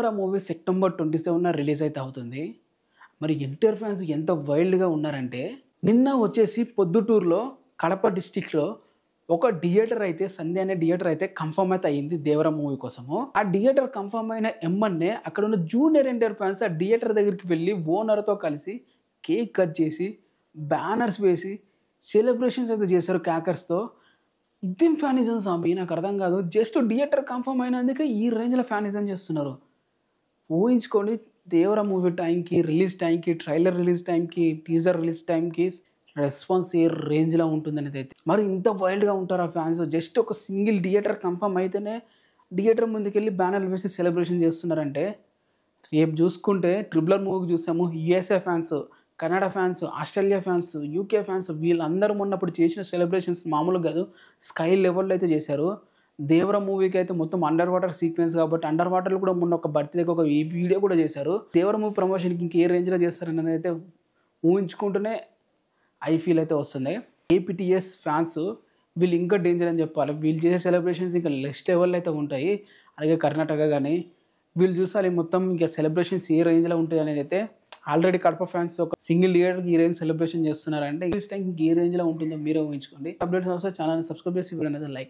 దేవర movie September 27న release అయితే అవుతుంది. మరి ఎన్టీఆర్ ఫ్యాన్స్ ఎంత వైల్డ్‌గా ఉన్నారంటే, నిన్న వచ్చేసి పొద్దుటూరులో కడప డిస్ట్రిక్ట్‌లో ఒక థియేటర్ అయితే సంధ్య అనే థియేటర్ అయితే కన్ఫర్మ్ అయితే అయింది దేవర మూవీ కోసము. ఆ థియేటర్ కన్ఫర్మ్ అయిన ఎమ్మన్నే అక్కడ ఉన్న జూనియర్ ఎన్టీఆర్ ఫ్యాన్స్ ఆ థియేటర్ దగ్గరికి వెళ్ళి ఓనర్‌తో కలిసి కేక్ కట్ చేసి, బ్యానర్స్ వేసి సెలబ్రేషన్స్ అయితే చేశారు క్రాకర్స్‌తో. ఇదేం ఫ్యానిజం సామి నాకు అర్థం కాదు. జస్ట్ థియేటర్ కన్ఫర్మ్ అయినందుకే ఈ రేంజ్‌లో ఫ్యానిజం చేస్తున్నారు. ఊహించుకోండి దేవర మూవీ టైంకి, రిలీజ్ టైంకి, ట్రైలర్ రిలీజ్ టైంకి, టీజర్ రిలీజ్ టైంకి రెస్పాన్స్ ఏ రేంజ్‌లో ఉంటుందనేది అయితే. మరి ఇంత వైల్డ్‌గా ఉంటారు ఆ ఫ్యాన్స్. జస్ట్ ఒక సింగిల్ థియేటర్ కన్ఫర్మ్ అయితేనే థియేటర్ ముందుకెళ్ళి బ్యానర్లు వేసి సెలబ్రేషన్ చేస్తున్నారంటే, రేపు చూసుకుంటే ట్రిపుల్ ఆర్ మూవీకి చూసాము USA fans, Kannada fans, Australia fans, UK fans వీళ్ళందరూ మొన్నప్పుడు చేసిన సెలబ్రేషన్స్ మామూలుగా కాదు. స్కై లెవెల్‌లో అయితే చేశారు. దేవర మూవీకి అయితే మొత్తం అండర్ వాటర్ సీక్వెన్స్ కాబట్టి అండర్ వాటర్‌లో కూడా మొన్న ఒక బర్త్‌డేకి ఒక వీడియో కూడా చేశారు. దేవర మూవీ ప్రమోషన్‌కి ఇంకే రేంజ్‌లో చేస్తారని అయితే ఊహించుకుంటూనే ఐ ఫీల్ అయితే వస్తుంది. ఏపీటీఎస్ ఫ్యాన్స్ వీళ్ళు ఇంకా డేంజర్ అని చెప్పాలి. వీళ్ళు చేసే సెలబ్రేషన్స్ ఇంకా నెక్స్ట్ లెవెల్‌లో అయితే ఉంటాయి. అలాగే కర్ణాటక కానీ వీళ్ళు చూసాలి మొత్తం ఇంకా సెలబ్రేషన్స్ ఏ రేంజ్‌లో ఉంటాయి అనేది అయితే. ఆల్రెడీ కడప ఫ్యాన్స్ ఒక సింగిల్ థియేటర్‌కి ఈ రేంజ్ సెలబ్రేషన్ చేస్తున్నారంటే ఈ టైం ఏ రేంజ్‌లో ఉంటుందో మీరే ఊహించుకోండి. అప్డేట్స్ వస్తే ఛానల్‌ని సబ్స్క్రైబ్ చేసి వీడియోని అయితే లైక్